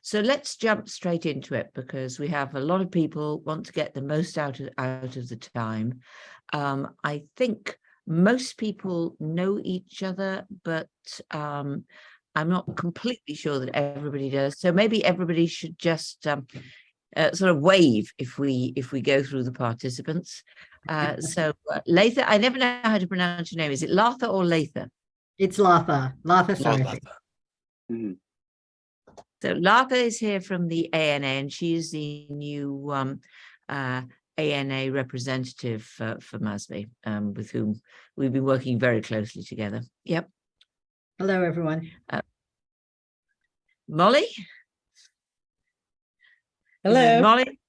So let's jump straight into it, because we have a lot of people want to get the most out of the time. I think most people know each other, but I'm not completely sure that everybody does. So maybe everybody should just sort of wave if we go through the participants. So Latha, I never know how to pronounce your name. Is it Latha or Latha? It's Latha. Latha, sorry. Mm-hmm. So Latha is here from the ANA, and she is the new ANA representative for MASB, with whom we've been working very closely together. Yep. Hello, everyone. Molly? Hello. Molly?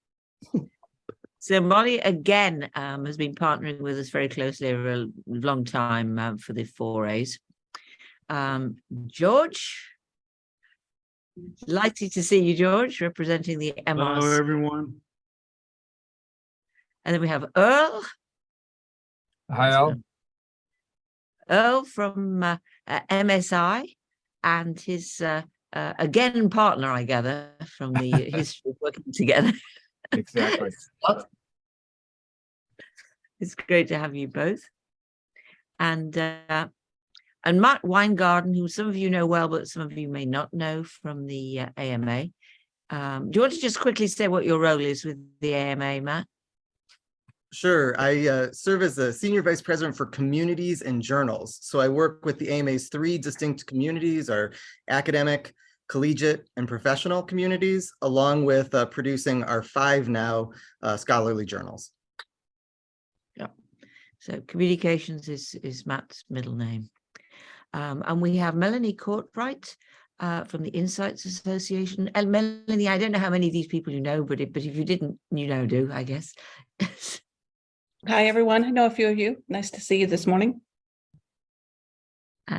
So Molly, again, has been partnering with us very closely over a long time for the 4As. George? Delighted to see you, George, representing the MRC. Hello, everyone. And then we have Earl. Hi, Al. Earl from MSI, and his again partner, I gather, from the history of working together. Exactly. It's great to have you both. And Matt Weingarten, who some of you know well, but some of you may not know, from the AMA. Do you want to just quickly say what your role is with the AMA, Matt? Sure. I serve as a Senior Vice President for Communities and Journals. So I work with the AMA's 3 distinct communities, our academic, collegiate, and professional communities, along with producing our 5 now scholarly journals. Yeah. So communications is Matt's middle name. And we have Melanie Courtwright from the Insights Association. And Melanie, I don't know how many of these people you know, but if you didn't, you know, do, I guess. Hi, everyone. I know a few of you. Nice to see you this morning.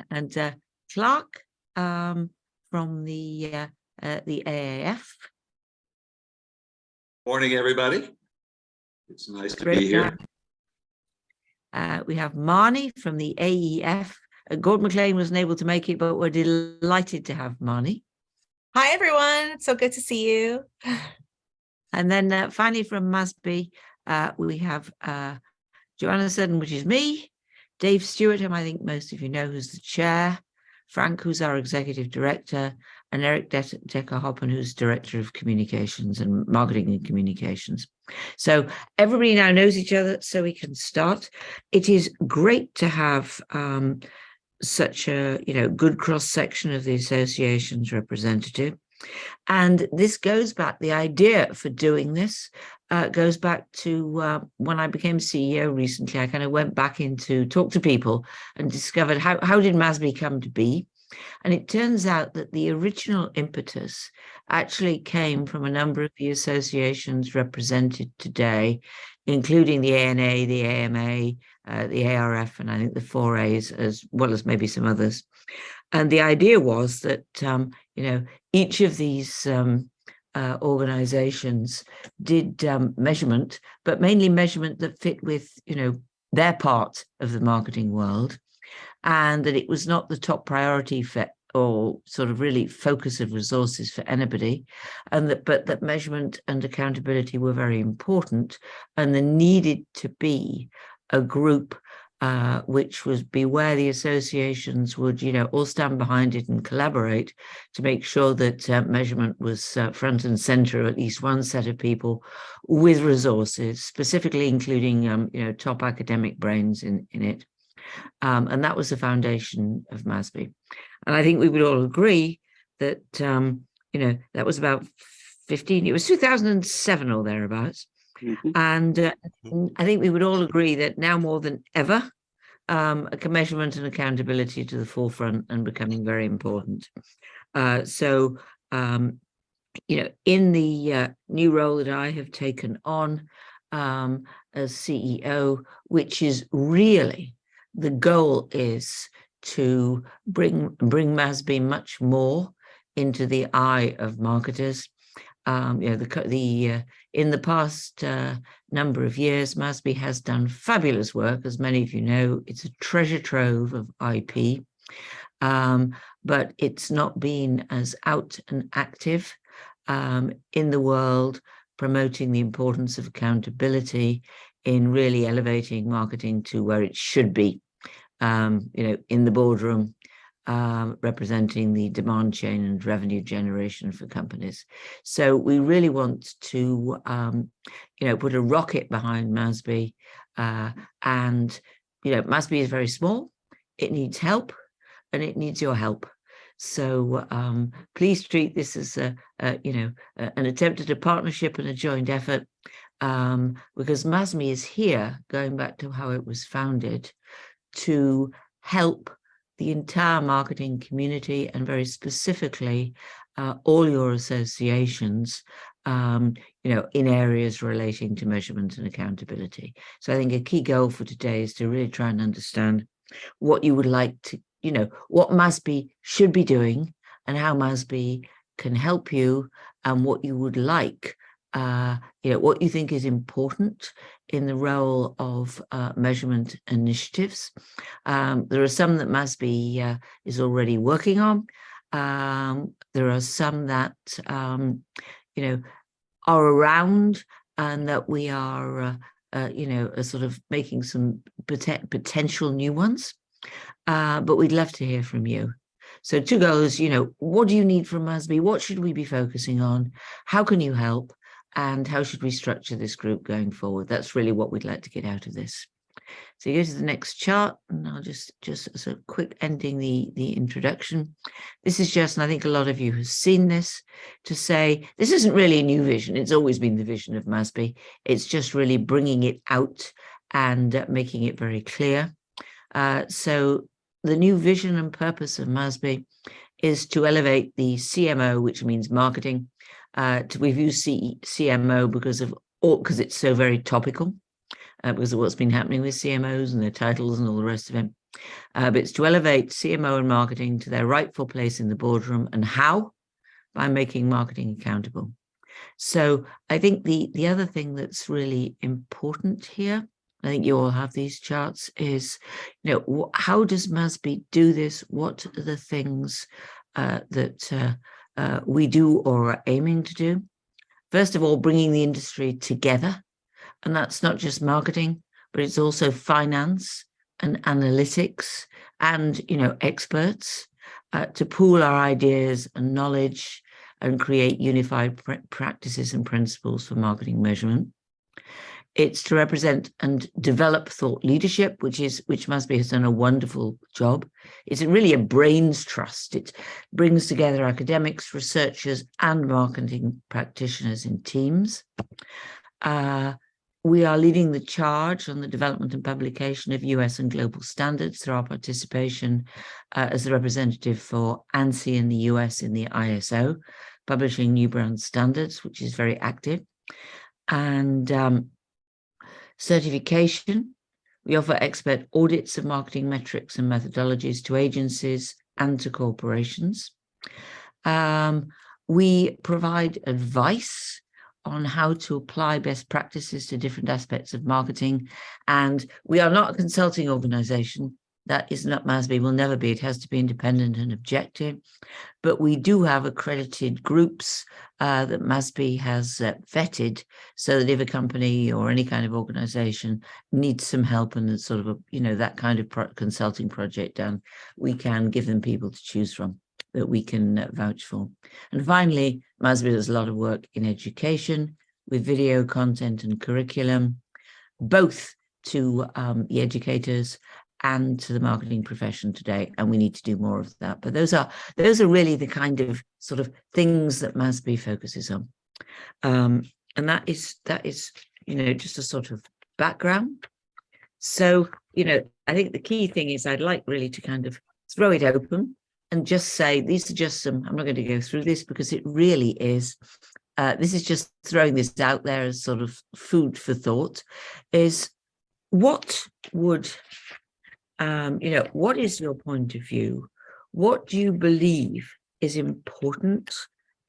And Clark from the AAF. Morning, everybody. It's nice to be here. We have Marnie from the AEF. Gordon McLean wasn't able to make it, but we're delighted to have Marnie. Hi, everyone. It's so good to see you. And then finally from MASB, we have Joanna Seddon, which is me, Dave Stewart, whom I think most of you know, who's the chair, Frank, who's our executive director, and Eric Decker-Hoppen, who's director of communications and marketing and communications. So everybody now knows each other, so we can start. It is great to have such a good cross-section of the association's representative. And this goes back, the idea for doing this goes back to when I became CEO recently. I kind of went back into talk to people and discovered how did MASB come to be? And it turns out that the original impetus actually came from a number of the associations represented today, including the ANA, the AMA, the ARF, and I think the 4As, as well as maybe some others. And the idea was that, each of these organizations did measurement, but mainly measurement that fit with, their part of the marketing world, and that it was not the top priority for or sort of really focus of resources for anybody, and that measurement and accountability were very important, and there needed to be a group which would be where the associations would, all stand behind it and collaborate to make sure that measurement was front and center of at least one set of people with resources, specifically including, top academic brains in it. And that was the foundation of MASB. And I think we would all agree that, that was about 15, it was 2007 or thereabouts. Mm-hmm. And I think we would all agree that now more than ever, measurement and accountability to the forefront and becoming very important. So, in the new role that I have taken on as CEO, which is really, the goal is to bring MASB much more into the eye of marketers. In the past number of years, MASB has done fabulous work. As many of you know, it's a treasure trove of IP, but it's not been as out and active in the world, promoting the importance of accountability in really elevating marketing to where it should be, in the boardroom, representing the demand chain and revenue generation for companies. So we really want to, put a rocket behind MASB, and, MASB is very small. It needs help, and it needs your help. So please treat this as an attempt at a partnership and a joint effort, because MASB is here, going back to how it was founded, to help the entire marketing community, and very specifically all your associations, in areas relating to measurement and accountability. So I think a key goal for today is to really try and understand what you would like to, what MASB should be doing and how MASB can help you, and what you would like, what you think is important in the role of measurement initiatives. There are some that MASB is already working on. There are some that, are around, and that we are, sort of making some potential new ones. But we'd love to hear from you. So 2 goals, what do you need from MASB? What should we be focusing on? How can you help? And how should we structure this group going forward? That's really what we'd like to get out of this. So you go to the next chart, and I'll just as a quick ending the introduction. This is just, and I think a lot of you have seen this, to say this isn't really a new vision. It's always been the vision of MASB. It's just really bringing it out and making it very clear. So the new vision and purpose of MASB is to elevate the CMO, which means marketing. We've used CMO because it's so very topical, because of what's been happening with CMOs and their titles and all the rest of it. But it's to elevate CMO and marketing to their rightful place in the boardroom. And how? By making marketing accountable. So I think the other thing that's really important here, I think you all have these charts, is, how does MASB do this? What are the things that we do or are aiming to do? First of all, bringing the industry together. And that's not just marketing, but it's also finance and analytics and, experts, to pool our ideas and knowledge and create unified practices and principles for marketing measurement. It's to represent and develop thought leadership, which MASB has done a wonderful job. It's really a brains trust. It brings together academics, researchers, and marketing practitioners in teams. We are leading the charge on the development and publication of US and global standards through our participation as the representative for ANSI in the US in the ISO, publishing new brand standards, which is very active. And certification. We offer expert audits of marketing metrics and methodologies to agencies and to corporations. We provide advice on how to apply best practices to different aspects of marketing. And we are not a consulting organization. That is not MASB, will never be. It has to be independent and objective. But we do have accredited groups that MASB has vetted, so that if a company or any kind of organization needs some help and sort of that kind of consulting project done, we can give them people to choose from that we can vouch for. And finally, MASB does a lot of work in education with video content and curriculum, both to the educators and to the marketing profession today, and we need to do more of that. But those are really the kind of sort of things that MASB focuses on, and that is just a sort of background. So I think the key thing is I'd like really to kind of throw it open and just say these are just some. I'm not going to go through this because it really is. This is just throwing this out there as sort of food for thought. Is what would what is your point of view? What do you believe is important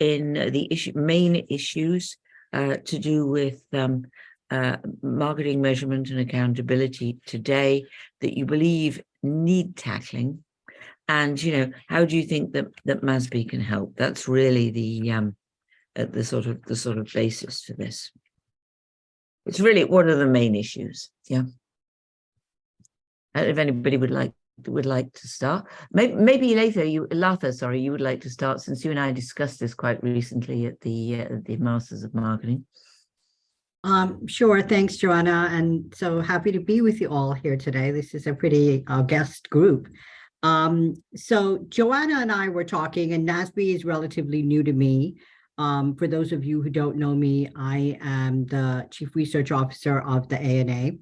in the main issues to do with marketing measurement and accountability today that you believe need tackling? And how do you think that MASB can help? That's really the the sort of basis for this. It's really one of the main issues. Yeah. If anybody would like to start, maybe Latha, sorry, you would like to start, since you and I discussed this quite recently at the Masters of Marketing. Sure. Thanks, Joanna. And so happy to be with you all here today. This is a pretty guest group. So Joanna and I were talking, and MASB is relatively new to me. For those of you who don't know me, I am the Chief Research Officer of the ANA.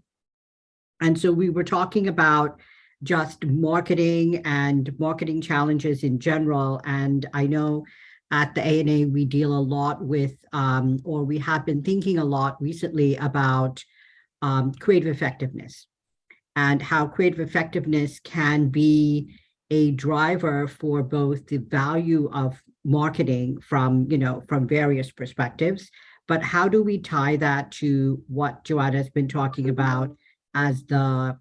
And so we were talking about just marketing and marketing challenges in general. And I know at the ANA, we deal a lot with, or we have been thinking a lot recently about creative effectiveness and how creative effectiveness can be a driver for both the value of marketing from various perspectives. But how do we tie that to what Joanna has been talking about as the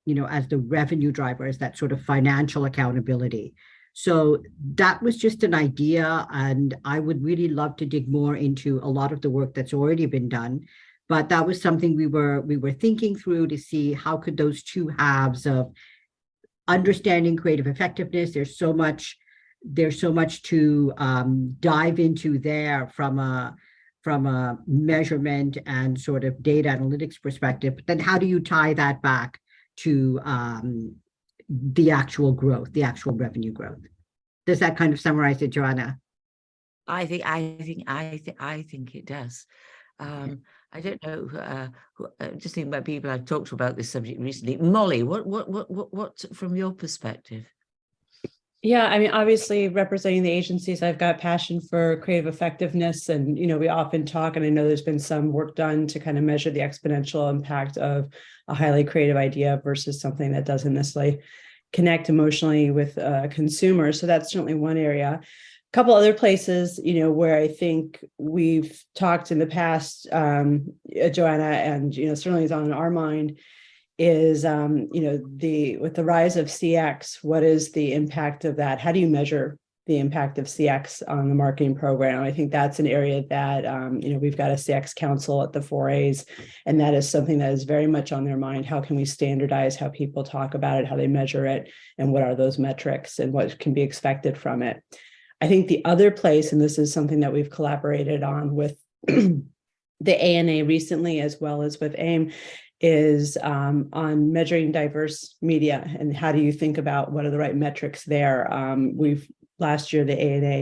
revenue drivers, that sort of financial accountability? So that was just an idea, and I would really love to dig more into a lot of the work that's already been done. But that was something we were thinking through to see how could those two halves of understanding creative effectiveness. There's so much to dive into there from a measurement and sort of data analytics perspective. But then how do you tie that back to the actual growth, the actual revenue growth? Does that kind of summarize it, Joanna? I think it does. I don't know. Just thinking about people I've talked to about this subject recently. Molly, what from your perspective? Yeah, I mean, obviously representing the agencies, I've got passion for creative effectiveness, and we often talk, and I know there's been some work done to kind of measure the exponential impact of a highly creative idea versus something that doesn't necessarily connect emotionally with consumers. So that's certainly one area. A couple other places, where I think we've talked in the past, Joanna, and certainly is on our mind, is with the rise of CX, what is the impact of that? How do you measure the impact of CX on the marketing program? I think that's an area that we've got a CX council at the 4As, and that is something that is very much on their mind. How can we standardize how people talk about it, how they measure it, and what are those metrics and what can be expected from it? I think the other place, and this is something that we've collaborated on with the ANA recently, as well as with AIM, is on measuring diverse media, and how do you think about what are the right metrics there? This year the ANA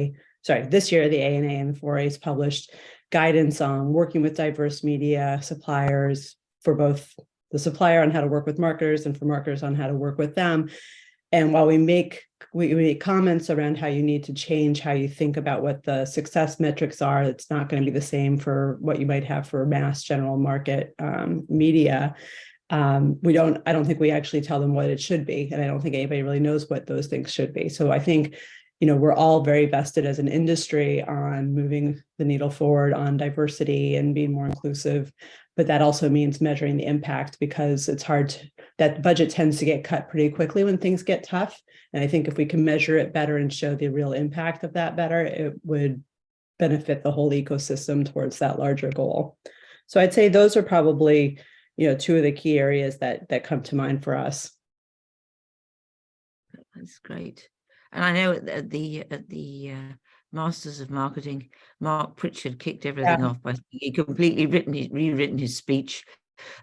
and the 4As published guidance on working with diverse media suppliers, for both the supplier on how to work with marketers and for marketers on how to work with them. And while we make comments around how you need to change how you think about what the success metrics are, it's not going to be the same for what you might have for mass general market media. I don't think we actually tell them what it should be, and I don't think anybody really knows what those things should be. So I think we're all very vested as an industry on moving the needle forward on diversity and being more inclusive, but that also means measuring the impact, because it's hard that budget tends to get cut pretty quickly when things get tough. And I think if we can measure it better and show the real impact of that better, it would benefit the whole ecosystem towards that larger goal. So I'd say those are probably, two of the key areas that come to mind for us. That's great. And I know at the Masters of Marketing, Mark Pritchard kicked everything off by he completely rewritten his speech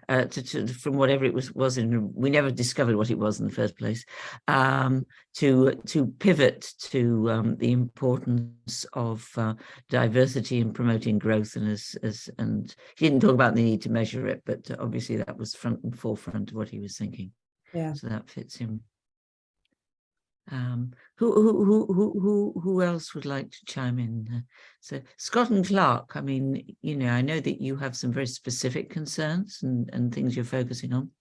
from whatever it was in. We never discovered what it was in the first place. To pivot to the importance of diversity and promoting growth, and he didn't talk about the need to measure it, but obviously that was front and forefront of what he was thinking. Yeah. So that fits him. Who else would like to chime in? So Scott and Clark, I mean, I know that you have some very specific concerns and things you're focusing on.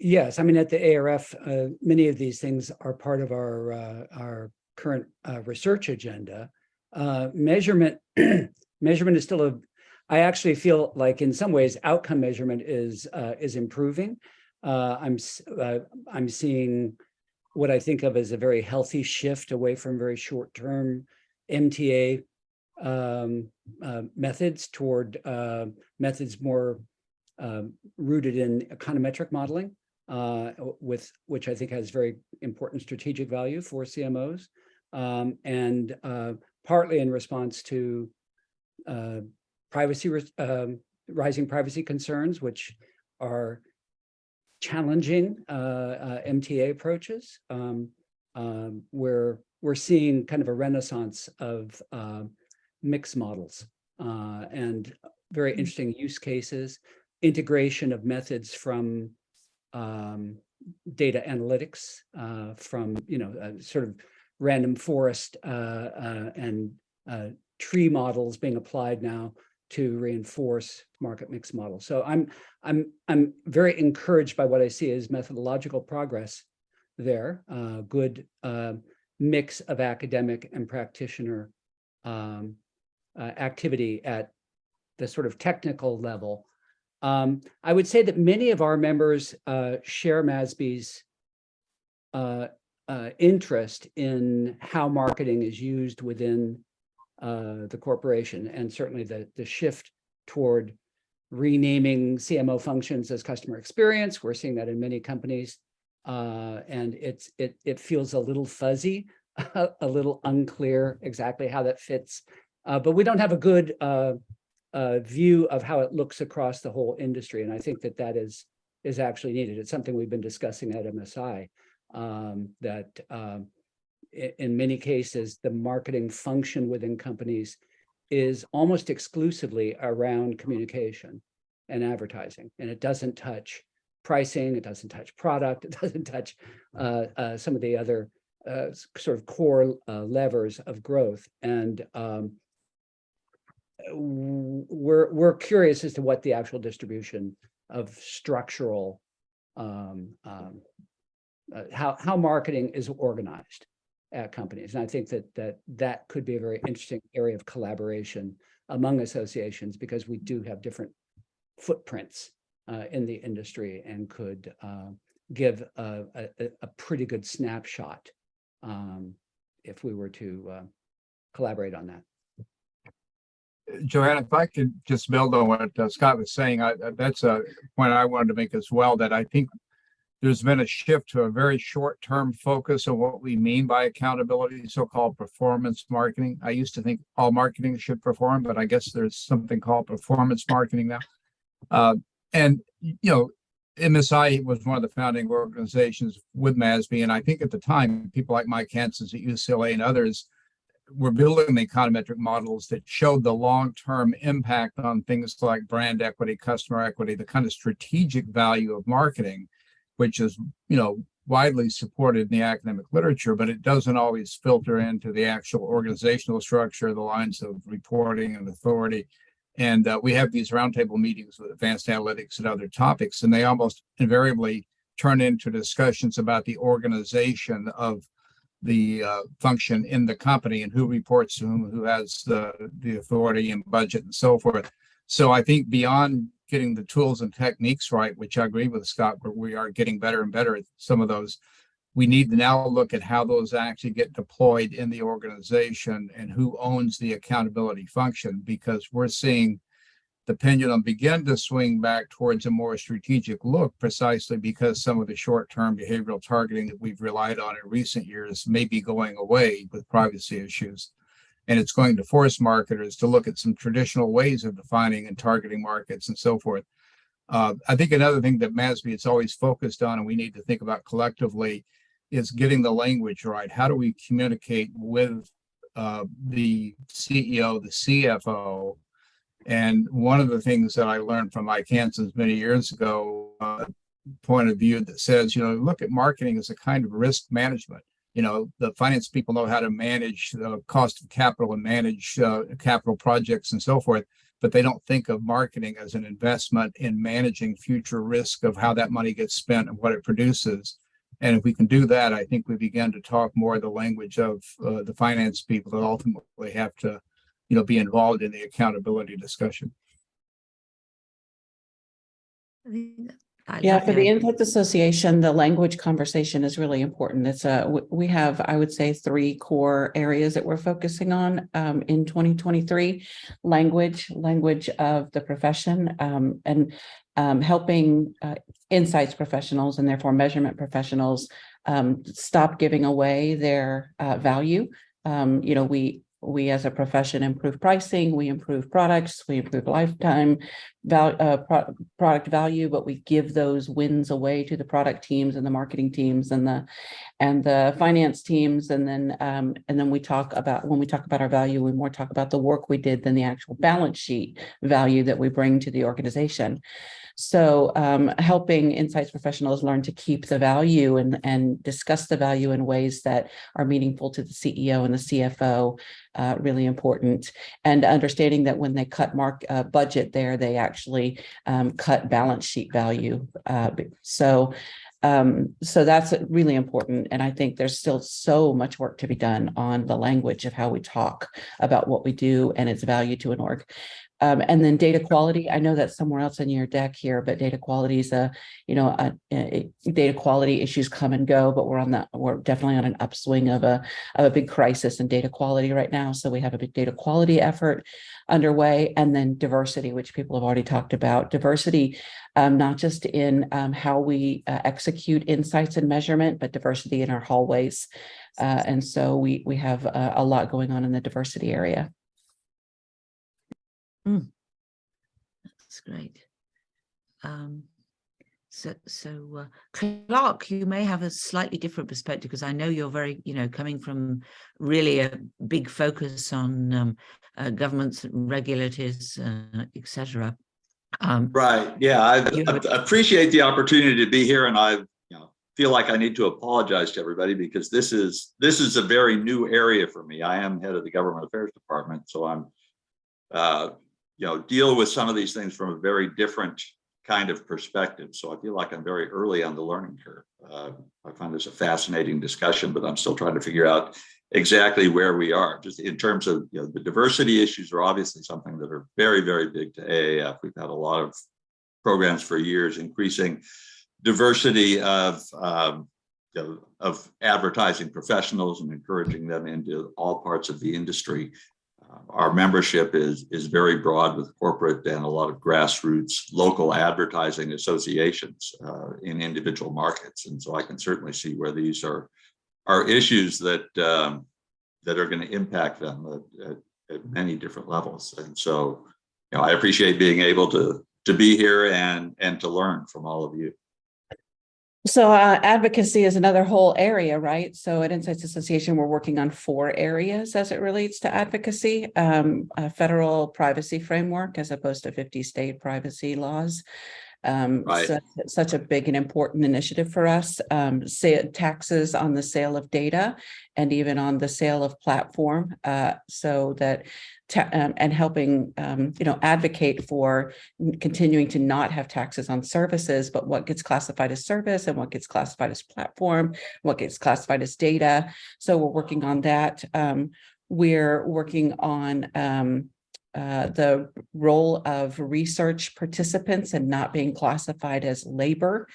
Yes, I mean, at the ARF, many of these things are part of our current research agenda. Measurement is still I actually feel like in some ways outcome measurement is improving. I'm seeing what I think of as a very healthy shift away from very short-term MTA methods toward methods more rooted in econometric modeling, with which I think has very important strategic value for CMOs, and partly in response to rising privacy concerns, which are challenging MTA approaches, where we're seeing kind of a renaissance of mixed models and very interesting use cases, integration of methods from data analytics, from sort of random forest and tree models being applied now to reinforce market mix models. So I'm very encouraged by what I see as methodological progress there, good mix of academic and practitioner activity at the sort of technical level. I would say that many of our members share MASB's interest in how marketing is used within the corporation, and certainly the shift toward renaming CMO functions as customer experience. We're seeing that in many companies, and it feels a little fuzzy, a little unclear exactly how that fits. But we don't have a good view of how it looks across the whole industry, and I think that is actually needed. It's something we've been discussing at MSI, that in many cases, the marketing function within companies is almost exclusively around communication and advertising, and it doesn't touch pricing, it doesn't touch product, it doesn't touch some of the other sort of core levers of growth. And we're curious as to what the actual distribution of structural how marketing is organized at companies. And I think that could be a very interesting area of collaboration among associations, because we do have different footprints in the industry, and could give a pretty good snapshot if we were to collaborate on that. Joanna, if I could just build on what Scott was saying, that's a point I wanted to make as well, that I think there's been a shift to a very short-term focus on what we mean by accountability, so-called performance marketing. I used to think all marketing should perform, but I guess there's something called performance marketing now. And, MSI was one of the founding organizations with MASB, and I think at the time, people like Mike Hansen's at UCLA and others were building the econometric models that showed the long-term impact on things like brand equity, customer equity, the kind of strategic value of marketing, which is, widely supported in the academic literature, but it doesn't always filter into the actual organizational structure, the lines of reporting and authority. And we have these roundtable meetings with advanced analytics and other topics, and they almost invariably turn into discussions about the organization of the function in the company and who reports to whom, who has the authority and budget and so forth. So I think beyond getting the tools and techniques right, which I agree with Scott, but we are getting better and better at some of those, we need to now look at how those actually get deployed in the organization and who owns the accountability function, because we're seeing the pendulum begin to swing back towards a more strategic look, precisely because some of the short-term behavioral targeting that we've relied on in recent years may be going away with privacy issues. And it's going to force marketers to look at some traditional ways of defining and targeting markets and so forth. I think another thing that MASB is always focused on, and we need to think about collectively, is getting the language right. How do we communicate with the CEO, the CFO? And one of the things that I learned from Mike Hansen's many years ago, point of view that says, look at marketing as a kind of risk management. The finance people know how to manage the cost of capital and manage capital projects and so forth, but they don't think of marketing as an investment in managing future risk of how that money gets spent and what it produces. And if we can do that, I think we begin to talk more the language of the finance people that ultimately have to, be involved in the accountability discussion. I think Yeah, for the Insights Association, the language conversation is really important. It's we have, I would say, 3 core areas that we're focusing on in 2023: language of the profession, and helping insights professionals and therefore measurement professionals stop giving away their value. We as a profession improve pricing, we improve products, we improve lifetime product value, but we give those wins away to the product teams and the marketing teams and the finance teams. And then we talk about, when we talk about our value, we more talk about the work we did than the actual balance sheet value that we bring to the organization. So helping insights professionals learn to keep the value and discuss the value in ways that are meaningful to the CEO and the CFO, really important. And understanding that when they cut budget there, they actually cut balance sheet value. So that's really important. And I think there's still so much work to be done on the language of how we talk about what we do and its value to an org. And then data quality. I know that's somewhere else in your deck here, but data quality is data quality issues come and go, but we're definitely on an upswing of a big crisis in data quality right now. So we have a big data quality effort underway. And then diversity, which people have already talked about. Diversity, not just in how we execute insights and measurement, but diversity in our hallways. And so we have a lot going on in the diversity area. That's great. Clark, you may have a slightly different perspective, because I know you're very, coming from really a big focus on governments and regulators, etc. Right. Yeah, I appreciate the opportunity to be here, and I feel like I need to apologize to everybody because this is a very new area for me. I am head of the Government Affairs Department, so I'm deal with some of these things from a very different kind of perspective. So I feel like I'm very early on the learning curve. I find this a fascinating discussion, but I'm still trying to figure out exactly where we are. Just in terms of the diversity issues are obviously something that are very, very big to AAF. We've had a lot of programs for years increasing diversity of advertising professionals and encouraging them into all parts of the industry. Our membership is very broad, with corporate and a lot of grassroots local advertising associations in individual markets. And so I can certainly see where these are issues that are going to impact them at many different levels. And so I appreciate being able to be here and to learn from all of you. So advocacy is another whole area, right? So at Insights Association, we're working on 4 areas as it relates to advocacy: a federal privacy framework as opposed to 50 state privacy laws. Right. So, such a big and important initiative for us. Taxes on the sale of data and even on the sale of platform, so that and helping advocate for continuing to not have taxes on services, but what gets classified as service and what gets classified as platform, what gets classified as data. So we're working on that. We're working on the role of research participants and not being classified as labor,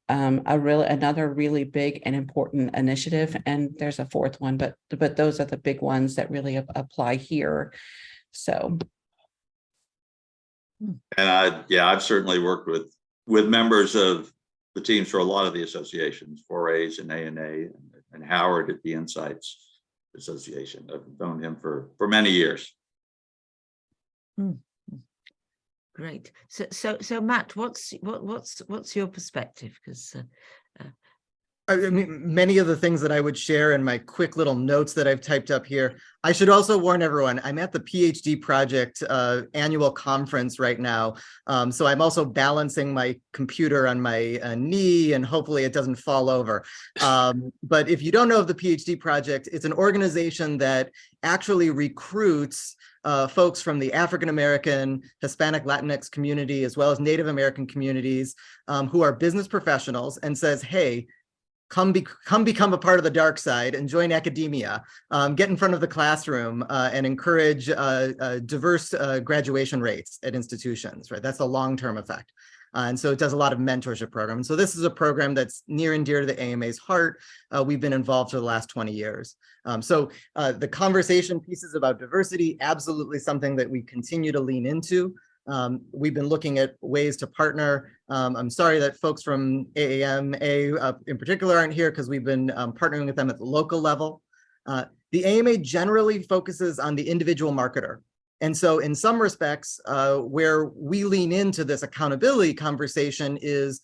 another really big and important initiative. And there's a 4th one, but those are the big ones that really apply here. So, and I've certainly worked with members of the teams for a lot of the associations, 4A's and ANA, and Howard at the Insights Association. I've known him for many years. Great. So Matt, what's your perspective? Because I mean, many of the things that I would share in my quick little notes that I've typed up here. I should also warn everyone, I'm at the PhD project annual conference right now. So I'm also balancing my computer on my knee, and hopefully it doesn't fall over. But if you don't know of the PhD project, it's an organization that actually recruits folks from the African American, Hispanic, Latinx community, as well as Native American communities who are business professionals, and says, hey, come become a part of the dark side and join academia, get in front of the classroom and encourage diverse graduation rates at institutions, right? That's the long-term effect. And so it does a lot of mentorship programs. So this is a program that's near and dear to the AMA's heart. We've been involved for the last 20 years. The conversation pieces about diversity, absolutely something that we continue to lean into. We've been looking at ways to partner. I'm sorry that folks from AAMA in particular aren't here because we've been partnering with them at the local level. The AMA generally focuses on the individual marketer. And so in some respects, where we lean into this accountability conversation is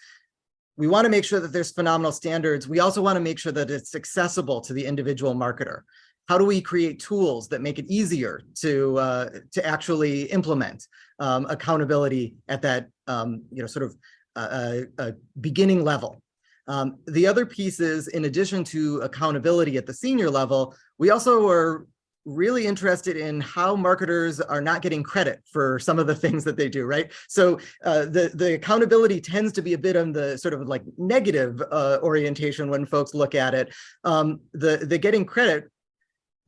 we want to make sure that there's phenomenal standards. We also want to make sure that it's accessible to the individual marketer. How do we create tools that make it easier to actually implement accountability at that beginning level? The other piece is, in addition to accountability at the senior level, we also are really interested in how marketers are not getting credit for some of the things that they do, right? So the accountability tends to be a bit on the sort of like negative orientation when folks look at it. The getting credit,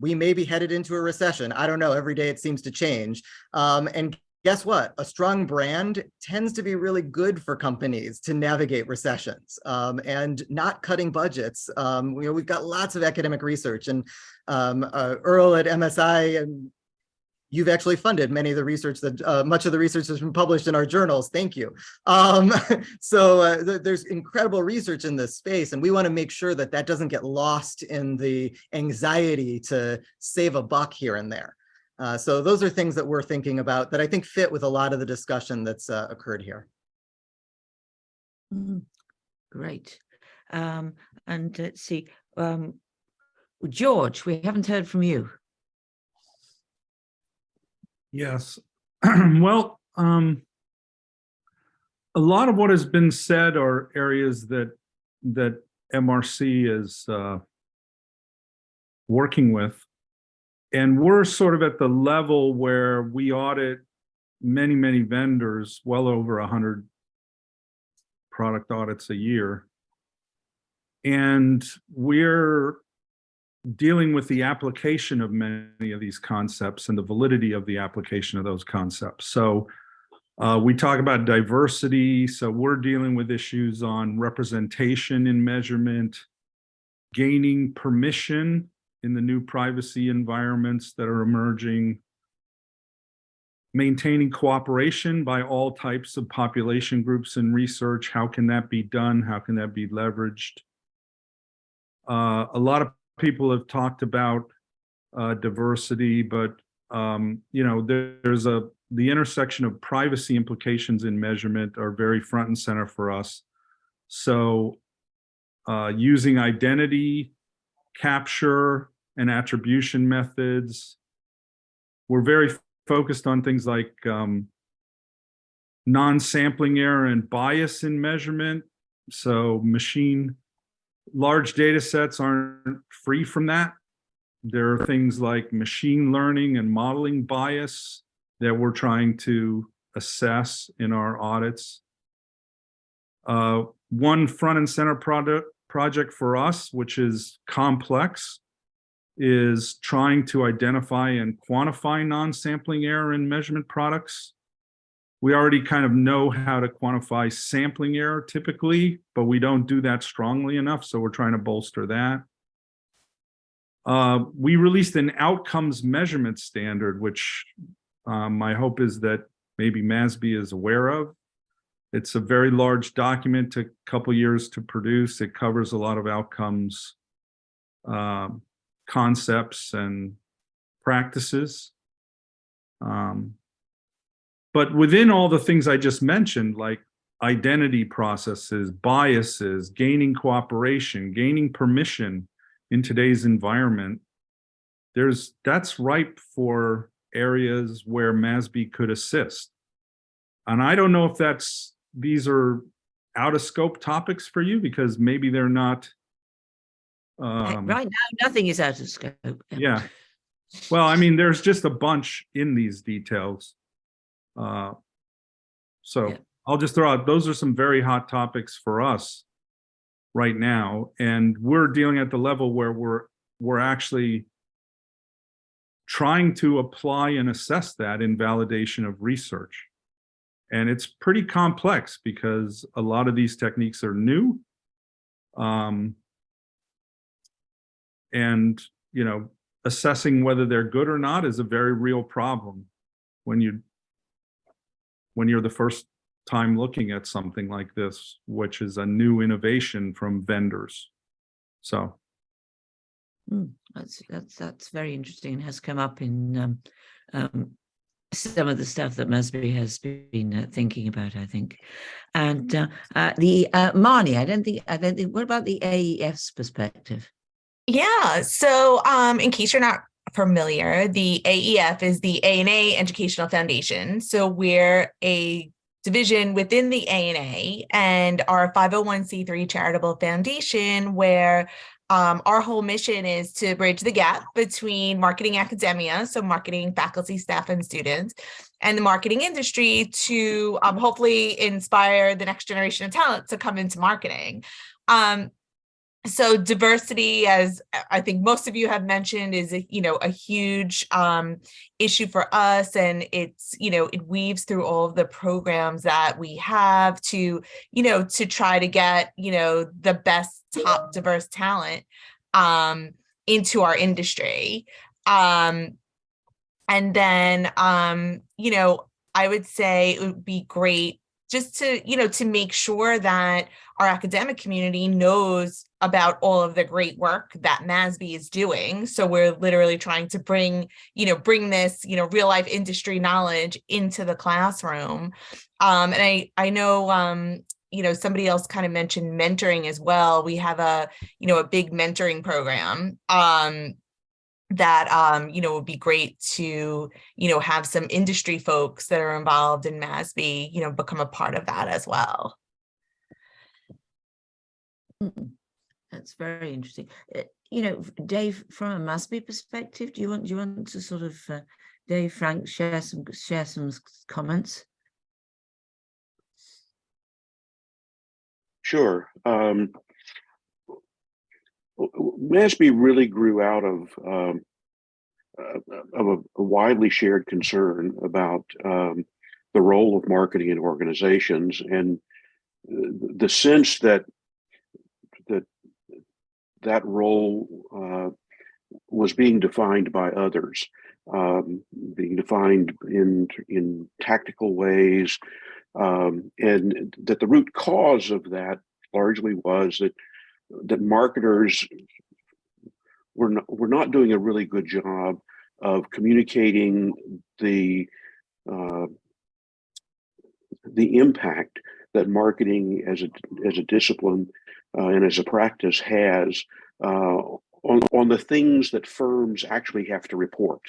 we may be headed into a recession. I don't know, every day it seems to change. And guess what? A strong brand tends to be really good for companies to navigate recessions and not cutting budgets. We've got lots of academic research, and Earl at MSI, and you've actually funded many of the research that much of the research has been published in our journals. Thank you. There's incredible research in this space, and we want to make sure that that doesn't get lost in the anxiety to save a buck here and there. So those are things that we're thinking about that I think fit with a lot of the discussion that's occurred here. Great. And let's see, George, we haven't heard from you. Yes. Well, a lot of what has been said are areas that MRC is working with. And we're sort of at the level where we audit many, many vendors, well over 100 product audits a year. And we're dealing with the application of many of these concepts and the validity of the application of those concepts. So we talk about diversity. So we're dealing with issues on representation in measurement, gaining permission in the new privacy environments that are emerging, maintaining cooperation by all types of population groups in research. How can that be done? How can that be leveraged? A lot of people have talked about diversity, but there's the intersection of privacy implications in measurement are very front and center for us. So using identity capture and attribution methods. We're very focused on things like non-sampling error and bias in measurement. So large data sets aren't free from that. There are things like machine learning and modeling bias that we're trying to assess in our audits. One front and center project for us, which is complex, is trying to identify and quantify non-sampling error in measurement products. We already kind of know how to quantify sampling error typically, but we don't do that strongly enough, so we're trying to bolster that. We released an outcomes measurement standard, which my hope is that maybe MASB is aware of. It's a very large document, took a couple years to produce. It covers a lot of outcomes, concepts, and practices. But within all the things I just mentioned, like identity processes, biases, gaining cooperation, gaining permission in today's environment, that's ripe for areas where MASB could assist. And I don't know if these are out of scope topics for you, because maybe they're not. Right now, nothing is out of scope. Yeah. Well, I mean, there's just a bunch in these details. So I'll just throw out, those are some very hot topics for us right now. And we're dealing at the level where we're actually trying to apply and assess that in validation of research. And it's pretty complex because a lot of these techniques are new. And, you know, assessing whether they're good or not is a very real problem when you're the first time looking at something like this, which is a new innovation from vendors. So that's very interesting and has come up in some of the stuff that MASB has been thinking about, I think. And the Marnie, I don't think. What about the AEF's perspective? Yeah. So in case you're not familiar, the AEF is the ANA Educational Foundation. So we're a division within the ANA and our 501c3 charitable foundation where our whole mission is to bridge the gap between marketing academia, so marketing faculty, staff, and students, and the marketing industry to hopefully inspire the next generation of talent to come into marketing. So diversity, as I think most of you have mentioned, is a huge issue for us, and it's it weaves through all of the programs that we have to to try to get the best top diverse talent into our industry. And then I would say it would be great just to to make sure that our academic community knows about all of the great work that MASB is doing. So we're literally trying to bring this, real life industry knowledge into the classroom. And I know, somebody else kind of mentioned mentoring as well. We have a big mentoring program that would be great to have some industry folks that are involved in MASB become a part of that as well. That's very interesting. Dave, from a MASB perspective, do you want to sort of Dave, Frank, share some comments? Sure. MASB really grew out of a widely shared concern about the role of marketing in organizations, and the sense that that role was being defined by others, being defined in tactical ways, and that the root cause of that largely was that marketers were not doing a really good job of communicating the impact that marketing as a discipline and as a practice has on the things that firms actually have to report.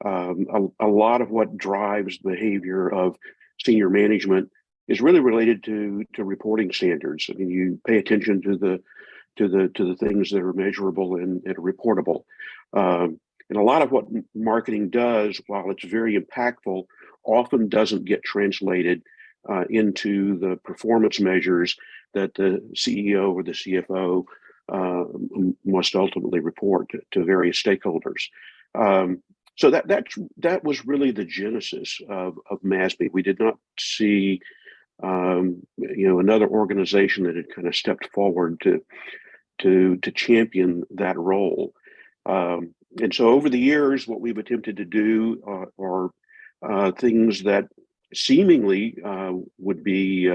A lot of what drives the behavior of senior management is really related to reporting standards. I mean, you pay attention to the things that are measurable and reportable. And a lot of what marketing does, while it's very impactful, often doesn't get translated into the performance measures that the CEO or the CFO must ultimately report to various stakeholders. So that was really the genesis of MASB. We did not see another organization that had kind of stepped forward to champion that role. And so over the years, what we've attempted to do are things that seemingly would be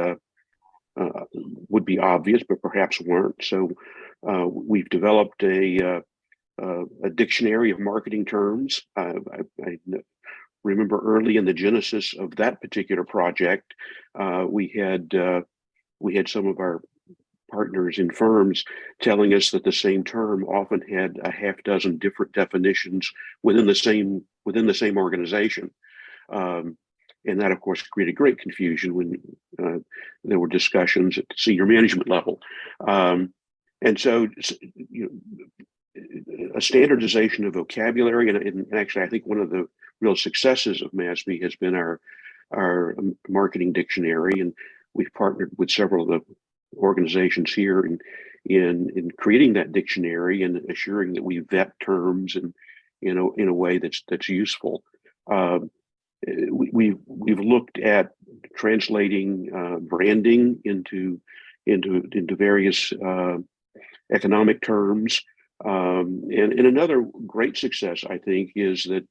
obvious, but perhaps weren't. So we've developed a dictionary of marketing terms. I remember early in the genesis of that particular project, we had some of our partners in firms telling us that the same term often had a half dozen different definitions within the same organization. And that, of course, created great confusion when there were discussions at the senior management level. And so, a standardization of vocabulary, and actually, I think one of the real successes of MASB has been our marketing dictionary, and we've partnered with several of the organizations here in creating that dictionary and assuring that we vet terms and in a way that's useful. We've looked at translating branding into various economic terms. And another great success, I think, is that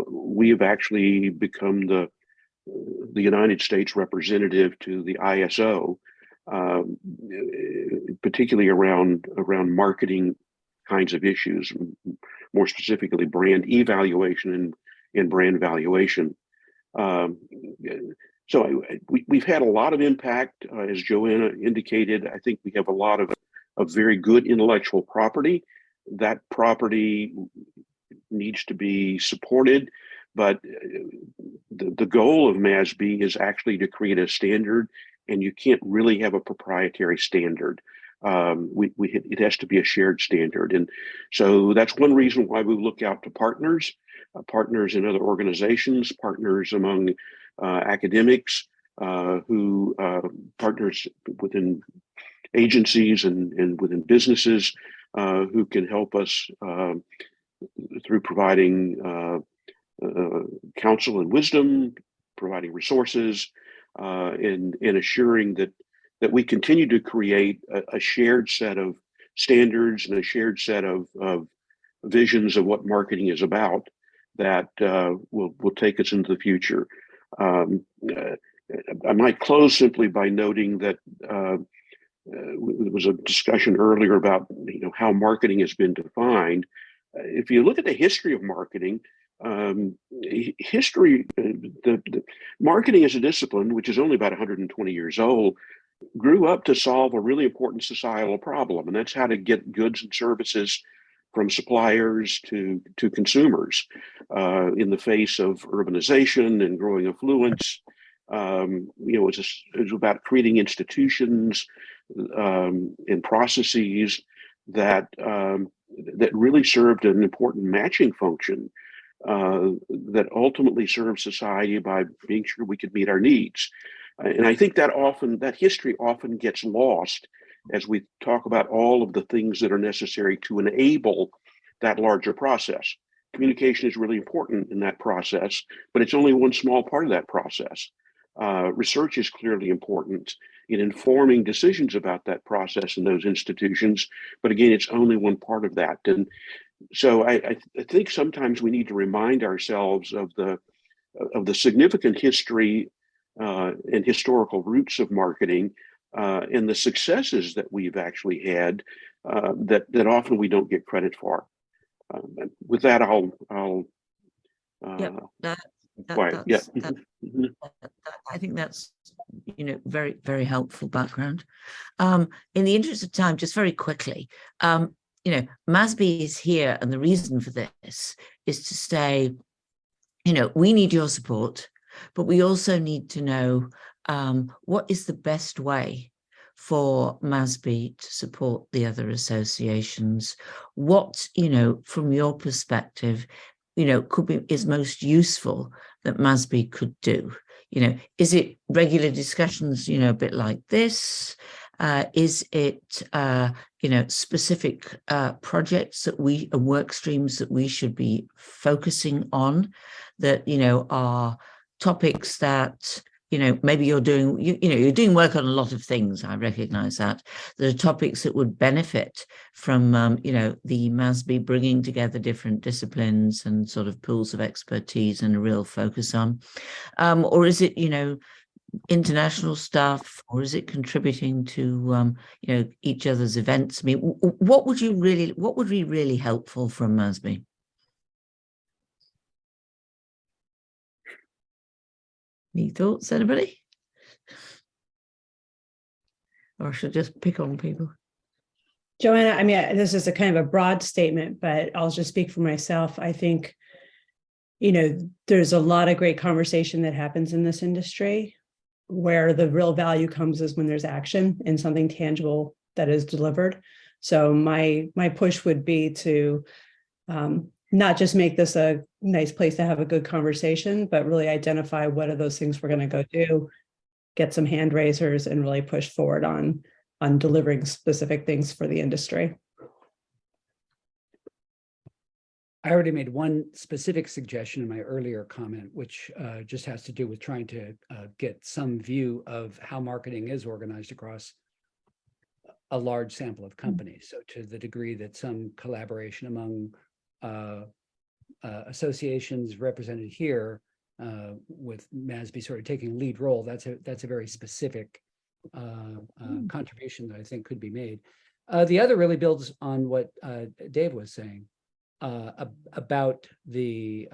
we have actually become the United States representative to the ISO, particularly around marketing kinds of issues, more specifically brand evaluation and brand valuation. So we've had a lot of impact, as Joanna indicated. I think we have a lot of very good intellectual property. That property needs to be supported, but the goal of MASB is actually to create a standard, and you can't really have a proprietary standard. It has to be a shared standard. And so that's one reason why we look out to partners in other organizations, partners among academics, who partners within agencies and within businesses who can help us through providing counsel and wisdom, providing resources, and assuring that we continue to create a shared set of standards and a shared set of visions of what marketing is about that will take us into the future. I might close simply by noting that there was a discussion earlier about how marketing has been defined. If you look at the history of marketing, the marketing as a discipline, which is only about 120 years old, grew up to solve a really important societal problem, and that's how to get goods and services from suppliers to consumers in the face of urbanization and growing affluence. It's about creating institutions and processes that really served an important matching function that ultimately served society by being sure we could meet our needs. And I think that history often gets lost as we talk about all of the things that are necessary to enable that larger process. Communication is really important in that process, but it's only one small part of that process. Research is clearly important in informing decisions about that process in those institutions, but again, it's only one part of that. And so I think sometimes we need to remind ourselves of the significant history and historical roots of marketing and the successes that we've actually had that often we don't get credit for. With that, I'll I think that's very, very helpful background. In the interest of time, just very quickly, MASB is here, and the reason for this is to say, we need your support, but we also need to know what is the best way for MASB to support the other associations. What, from your perspective, is most useful that MASB could do? Is it regular discussions, a bit like this? Is it, specific projects and work streams that we should be focusing on that, are topics that, maybe you're doing, you're doing work on a lot of things. I recognize that. There are topics that would benefit from, the MASB bringing together different disciplines and sort of pools of expertise and a real focus on, or is it, international stuff, or is it contributing to, each other's events? I mean, what would be really helpful from MASB? Any thoughts, anybody? Or I should just pick on people? Joanna, I mean, this is a kind of a broad statement, but I'll just speak for myself. I think, there's a lot of great conversation that happens in this industry where the real value comes is when there's action and something tangible that is delivered. So my push would be to not just make this a nice place to have a good conversation, but really identify what are those things we're going to go do, get some hand raisers, and really push forward on delivering specific things for the industry. I already made one specific suggestion in my earlier comment, which just has to do with trying to get some view of how marketing is organized across a large sample of companies. So to the degree that some collaboration among associations represented here, with MASB sort of taking a lead role, that's a very specific contribution that I think could be made. The other really builds on what Dave was saying about the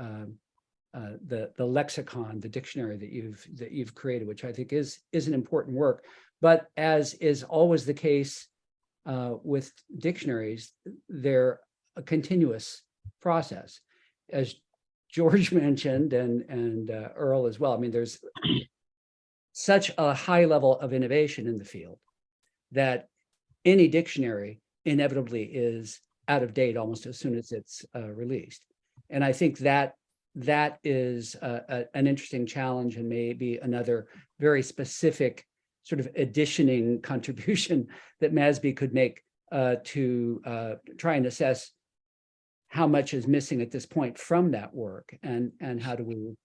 lexicon, the dictionary that you've created, which I think is an important work. But as is always the case with dictionaries, they're a continuous process, as George mentioned, and Earl as well. I mean, there's such a high level of innovation in the field that any dictionary inevitably is out of date almost as soon as it's released. And I think that is an interesting challenge, and maybe another very specific sort of additioning contribution that MASB could make to try and assess how much is missing at this point from that work, and how do we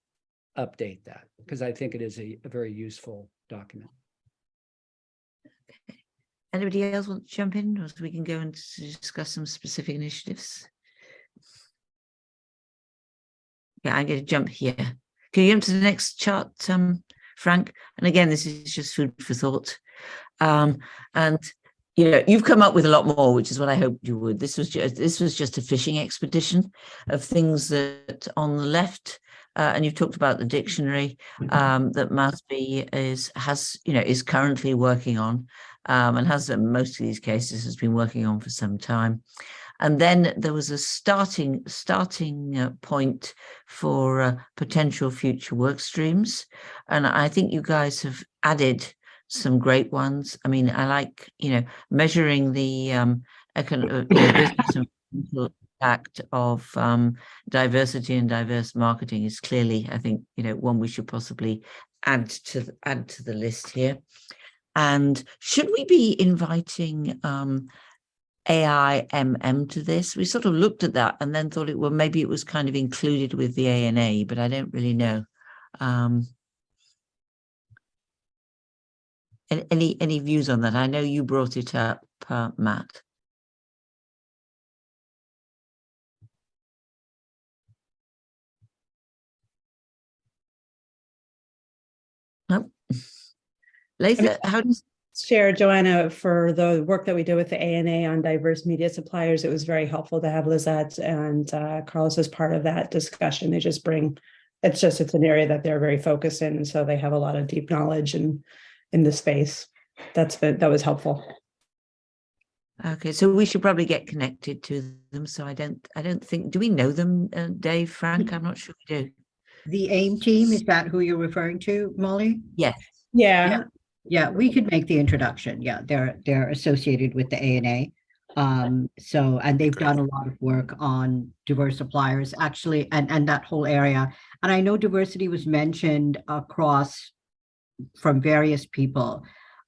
update that, because I think it is a very useful document. Anybody else want to jump in, or so we can go and discuss some specific initiatives? Yeah, I'm going to jump here. Can you jump to the next chart, Frank? And again, this is just food for thought. And you know, you've come up with a lot more, which is what I hoped you would. This was just a fishing expedition of things that on the left, and you've talked about the dictionary that MASB is currently working on, and has in most of these cases has been working on for some time. And then there was a starting point for potential future work streams, and I think you guys have added some great ones. I mean, I like, measuring the business and financial impact of diversity and diverse marketing is clearly, I think, one we should possibly add to the list here. And should we be inviting AIMM to this? We sort of looked at that and then thought maybe it was kind of included with the ANA, but I don't really know. Any views on that? I know you brought it up, Matt. No. Latha, how do you share, Joanna, for the work that we did with the ANA on diverse media suppliers? It was very helpful to have Lizette and Carlos as part of that discussion. They just bring, it's an area that they're very focused in, and so they have a lot of deep knowledge in the space. That was helpful. Okay, so we should probably get connected to them. So I don't think, do we know them, Dave, Frank? I'm not sure we do. The AIM team, is that who you're referring to, Molly? Yes. Yeah. Yeah, we could make the introduction. Yeah, they're associated with the ANA. And they've done a lot of work on diverse suppliers, actually, and that whole area. And I know diversity was mentioned across from various people.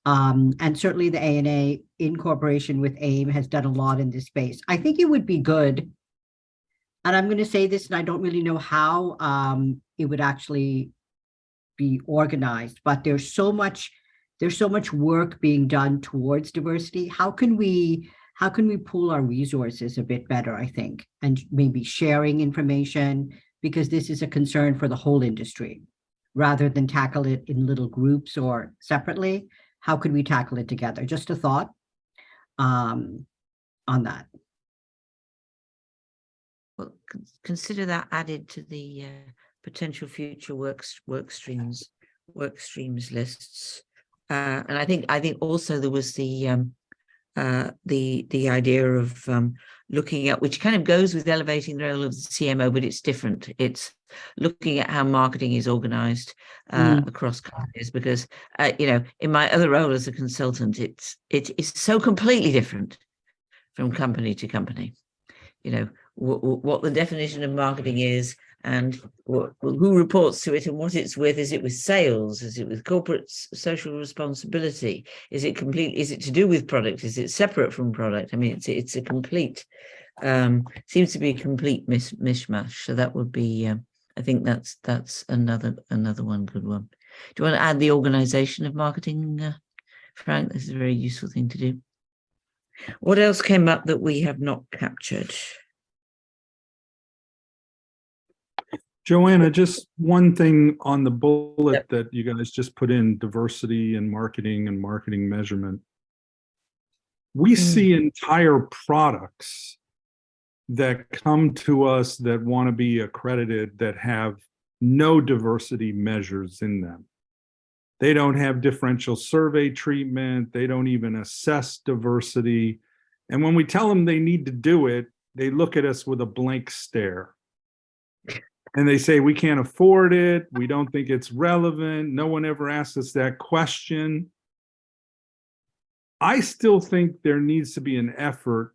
And certainly the ANA, in cooperation with AIM, has done a lot in this space. I think it would be good, and I'm going to say this, and I don't really know how it would actually be organized, but there's so much work being done towards diversity. How can we pool our resources a bit better, I think, and maybe sharing information, because this is a concern for the whole industry, rather than tackle it in little groups or separately. How could we tackle it together? Just a thought on that. Well, consider that added to the potential future work streams lists. And I think also there was the idea of looking at, which kind of goes with elevating the role of the CMO, but it's different. It's looking at how marketing is organized across companies, because in my other role as a consultant, it's so completely different from company to company. What the definition of marketing is, and who reports to it and what it's with. Is it with sales? Is it with corporate social responsibility? Is it complete? Is it to do with product? Is it separate from product? I mean, it's a complete, seems to be a complete mishmash. So that would be, I think that's another one, good one. Do you want to add the organization of marketing, Frank? This is a very useful thing to do. What else came up that we have not captured? Joanna, just one thing on the bullet that you guys just put in, diversity and marketing measurement. We see entire products that come to us that want to be accredited that have no diversity measures in them. They don't have differential survey treatment. They don't even assess diversity. And when we tell them they need to do it, they look at us with a blank stare. And they say, we can't afford it. We don't think it's relevant. No one ever asked us that question. I still think there needs to be an effort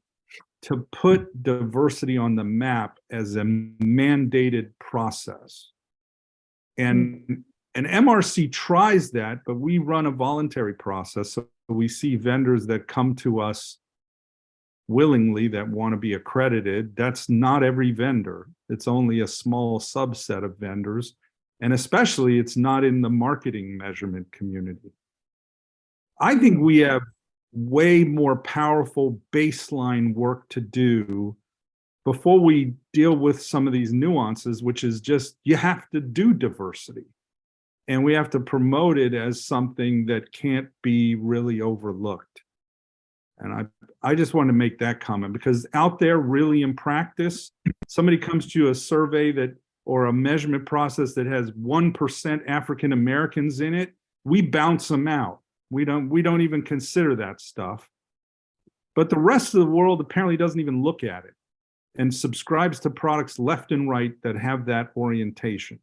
to put diversity on the map as a mandated process. And an MRC tries that, but we run a voluntary process. So we see vendors that come to us willingly that want to be accredited. That's not every vendor. It's only a small subset of vendors. And especially it's not in the marketing measurement community. I think we have way more powerful baseline work to do before we deal with some of these nuances, which is just, you have to do diversity. And we have to promote it as something that can't be really overlooked. And I just want to make that comment, because out there really in practice, somebody comes to a survey that, or a measurement process that has 1% African Americans in it, we bounce them out. We don't even consider that stuff. But the rest of the world apparently doesn't even look at it and subscribes to products left and right that have that orientation.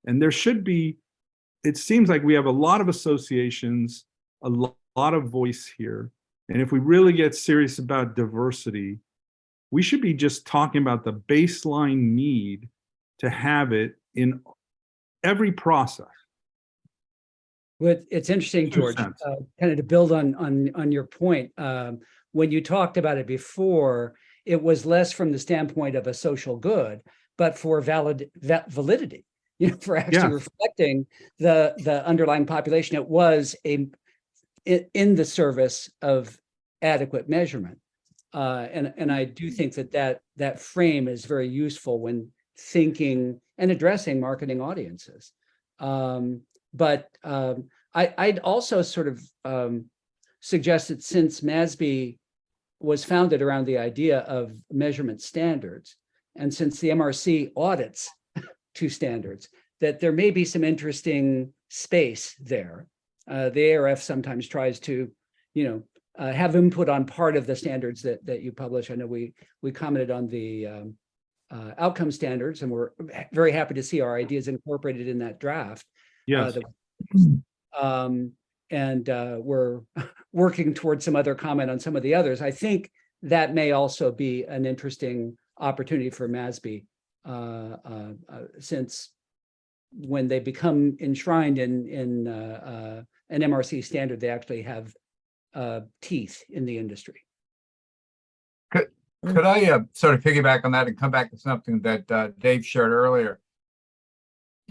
And there should be, it seems like we have a lot of associations, a lot of voice here. And if we really get serious about diversity, we should be just talking about the baseline need to have it in every process. Well, it's interesting, George, kind of to build on your point. When you talked about it before, it was less from the standpoint of a social good, but for validity, for actually reflecting the underlying population. It was in the service of adequate measurement. And I do think that frame is very useful when thinking and addressing marketing audiences. But I'd also sort of suggest that since MASB was founded around the idea of measurement standards, and since the MRC audits to standards, that there may be some interesting space there. The ARF sometimes tries to, have input on part of the standards that you publish. I know we commented on the outcome standards, and we're very happy to see our ideas incorporated in that draft. Yes. And we're working towards some other comment on some of the others. I think that may also be an interesting opportunity for MASB, since when they become enshrined in an MRC standard, they actually have teeth in the industry. Could I sort of piggyback on that and come back to something that Dave shared earlier?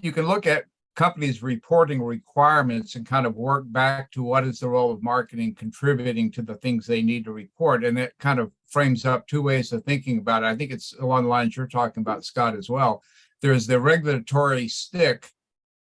You can look at companies' reporting requirements and kind of work back to what is the role of marketing contributing to the things they need to report. And it kind of frames up two ways of thinking about it. I think it's along the lines you're talking about, Scott, as well. There's the regulatory stick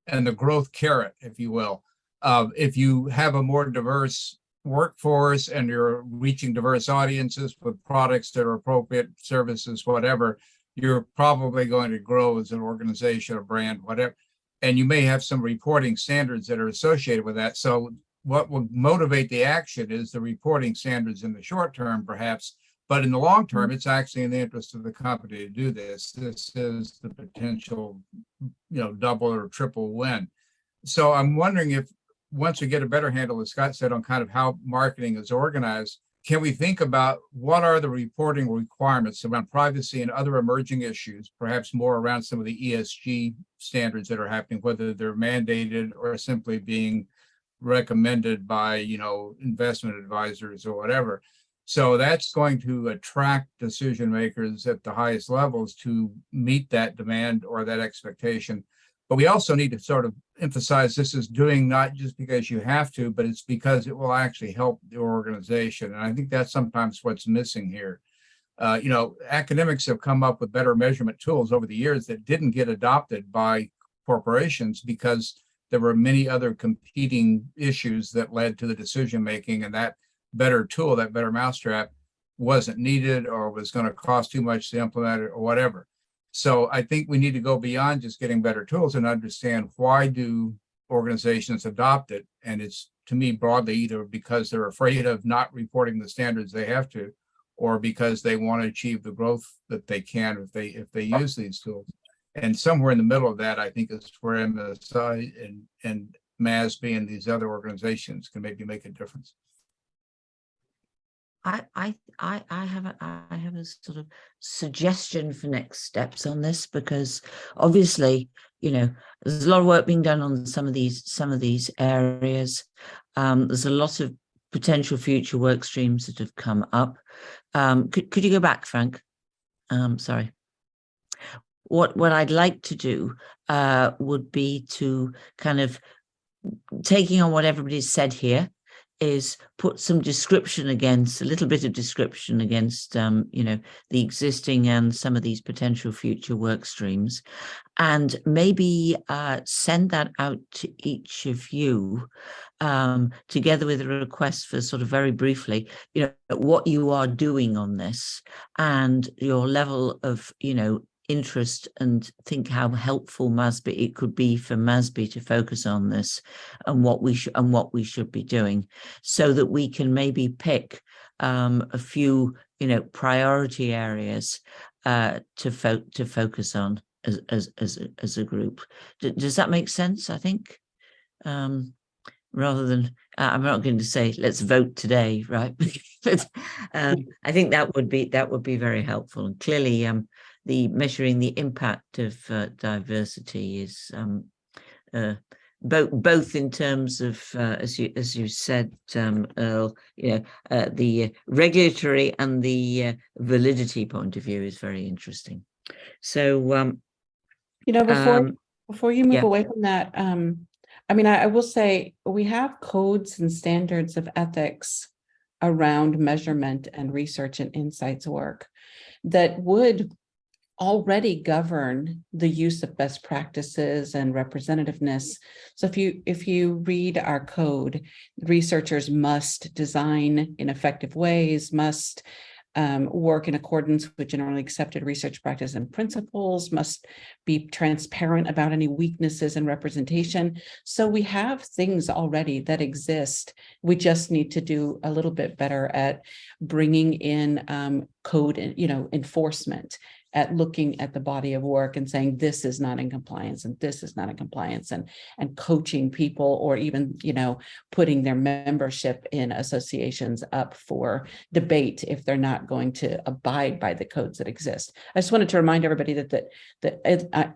and the growth carrot, if you will. If you have a more diverse workforce and you're reaching diverse audiences with products that are appropriate, services, whatever, you're probably going to grow as an organization or brand, whatever. And you may have some reporting standards that are associated with that. So what will motivate the action is the reporting standards in the short term, perhaps, but in the long term, it's actually in the interest of the company to do this. This is the potential, double or triple win. So I'm wondering if once we get a better handle, as Scott said, on kind of how marketing is organized, can we think about what are the reporting requirements around privacy and other emerging issues, perhaps more around some of the ESG standards that are happening, whether they're mandated or simply being recommended by, investment advisors or whatever. So that's going to attract decision makers at the highest levels to meet that demand or that expectation. But we also need to sort of emphasize this is doing not just because you have to, but it's because it will actually help the organization. And I think that's sometimes what's missing here. Academics have come up with better measurement tools over the years that didn't get adopted by corporations because there were many other competing issues that led to the decision making, and that better tool, that better mousetrap, wasn't needed or was going to cost too much to implement it or whatever. So I think we need to go beyond just getting better tools and understand why do organizations adopt it. And it's, to me, broadly either because they're afraid of not reporting the standards they have to, or because they want to achieve the growth that they can if they use these tools. And somewhere in the middle of that, I think is where MSI and MASB and these other organizations can maybe make a difference. I have a sort of suggestion for next steps on this, because obviously, there's a lot of work being done on some of these areas. There's a lot of potential future work streams that have come up. Could you go back, Frank? Sorry. What I'd like to do would be to kind of, taking on what everybody's said here, is put some description against, a little bit of description against, the existing and some of these potential future work streams, and maybe send that out to each of you, together with a request for sort of very briefly, what you are doing on this and your level of, interest, and think how helpful it could be for MASB to focus on this and what we should be doing, so that we can maybe pick a few priority areas to focus on as a group. Does that make sense? I think rather than I'm not going to say let's vote today, right? But I think that would be very helpful. And clearly the measuring the impact of diversity is both in terms of as you said, Earl, the regulatory and the validity point of view is very interesting. So before you move yeah. away from that, I will say we have codes and standards of ethics around measurement and research and insights work that would already govern the use of best practices and representativeness. So if you read our code, researchers must design in effective ways, must work in accordance with generally accepted research practice and principles, must be transparent about any weaknesses in representation. So we have things already that exist. We just need to do a little bit better at bringing in code, enforcement, at looking at the body of work and saying this is not in compliance and this is not in compliance, and coaching people, or even putting their membership in associations up for debate if they're not going to abide by the codes that exist. I just wanted to remind everybody that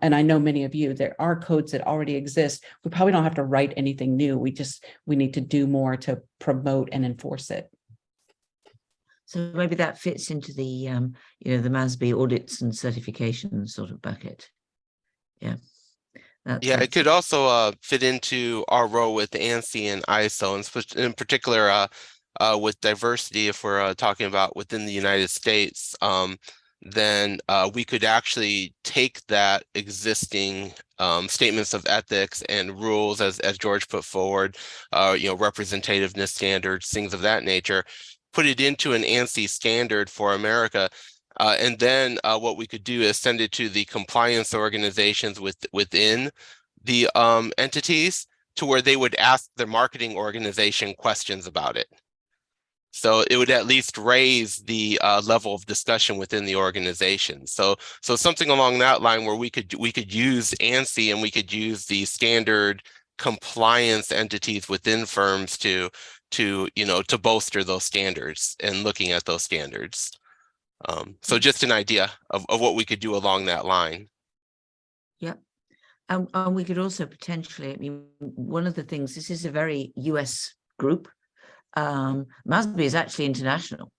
and I know many of you, there are codes that already exist. We probably don't have to write anything new. We need to do more to promote and enforce it. So maybe that fits into the the MASB audits and certification sort of bucket. Yeah. It could also fit into our role with ANSI and ISO, and in particular with diversity. If we're talking about within the United States, then we could actually take that existing statements of ethics and rules, as George put forward, representativeness standards, things of that nature, put it into an ANSI standard for America. And then what we could do is send it to the compliance organizations within the entities, to where they would ask their marketing organization questions about it. So it would at least raise the level of discussion within the organization. So something along that line, where we could use ANSI and we could use the standard compliance entities within firms to to, to bolster those standards and looking at those standards. So just an idea of what we could do along that line. Yeah. And we could also potentially, I mean, one of the things, this is a very US group. MASB is actually international.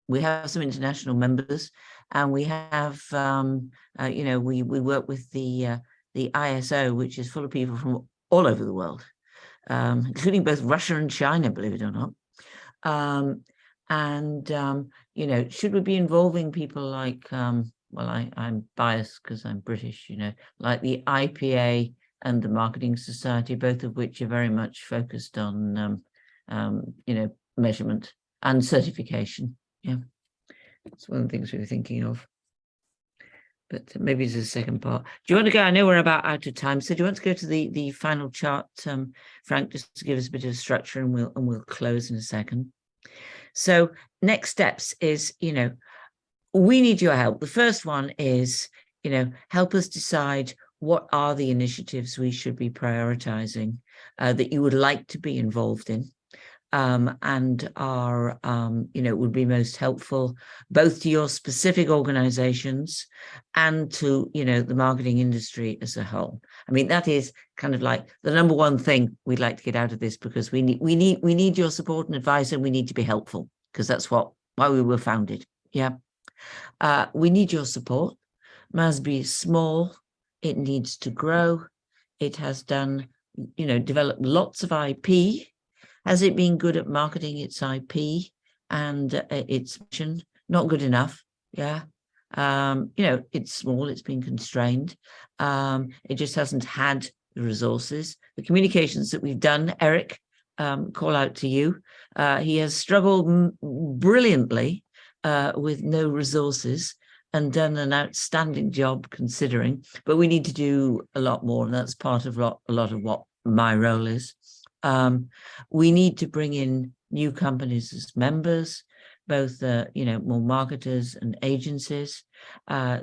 We have some international members, and we have, we work with the ISO, which is full of people from all over the world, including both Russia and China, believe it or not. Should we be involving people like, I'm biased because I'm British, like the IPA and the Marketing Society, both of which are very much focused on, measurement and certification. Yeah, it's one of the things we were thinking of. But maybe it's the second part. Do you want to go? I know we're about out of time. So do you want to go to the final chart, Frank, just to give us a bit of structure, and we'll close in a second. So next steps is, we need your help. The first one is, help us decide what are the initiatives we should be prioritizing that you would like to be involved in. And are, would be most helpful both to your specific organizations and to, the marketing industry as a whole. I mean, that is kind of like the number one thing we'd like to get out of this, because we need your support and advice, and we need to be helpful, because that's why we were founded. Yeah. We need your support. MASB is small. It needs to grow. It has done, developed lots of IP. Has it been good at marketing its IP and its mission? Not good enough. Yeah. It's small, it's been constrained. It just hasn't had the resources. The communications that we've done, Eric, call out to you. He has struggled brilliantly with no resources and done an outstanding job considering, but we need to do a lot more. And that's part of a lot of what my role is. We need to bring in new companies as members, both, more marketers and agencies.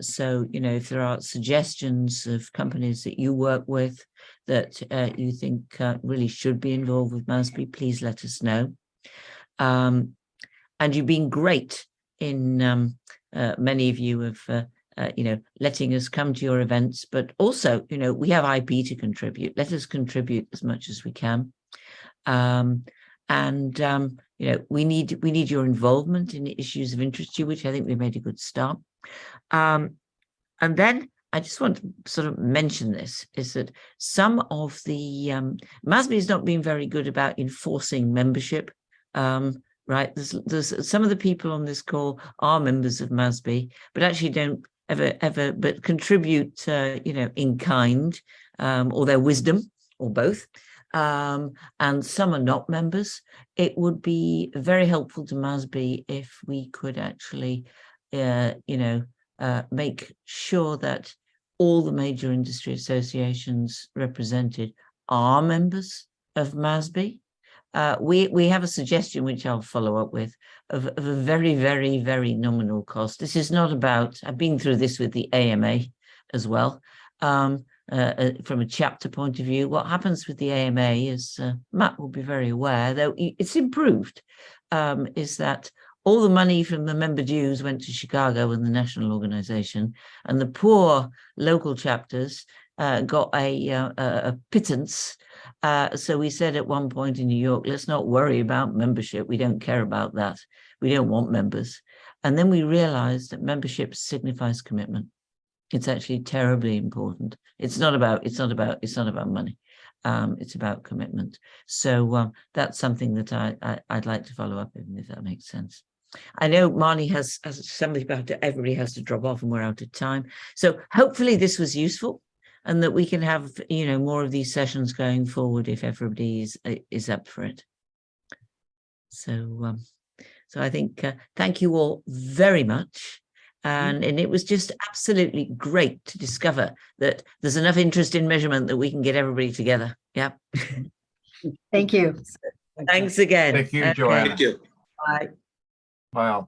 So, if there are suggestions of companies that you work with that you think really should be involved with MASB, please let us know. And you've been great in many of you have, letting us come to your events, but also, we have IP to contribute. Let us contribute as much as we can. We need your involvement in issues of interest to you, which I think we made a good start. And then I just want to sort of mention this, is that some of the MASB has not been very good about enforcing membership. Right, there's some of the people on this call are members of MASB, but actually don't ever but contribute in kind, or their wisdom, or both. And some are not members. It would be very helpful to MASB if we could actually, make sure that all the major industry associations represented are members of MASB. We have a suggestion, which I'll follow up with, of a very, very, very nominal cost. This is not about, I've been through this with the AMA as well. From a chapter point of view, what happens with the AMA is, Matt will be very aware, though it's improved, is that all the money from the member dues went to Chicago and the national organization, and the poor local chapters got a pittance. So we said at one point in New York, let's not worry about membership. We don't care about that. We don't want members. And then we realized that membership signifies commitment. It's actually terribly important. It's not about money. It's about commitment. So that's something that I'd like to follow up with, if that makes sense. I know Marnie has somebody about to, everybody has to drop off and we're out of time. So hopefully this was useful, and that we can have, more of these sessions going forward if everybody is up for it. So I think, thank you all very much. And it was just absolutely great to discover that there's enough interest in measurement that we can get everybody together. Yeah. Thank you. Thanks again. Thank you, Joanna. Thank you. Bye. Wow.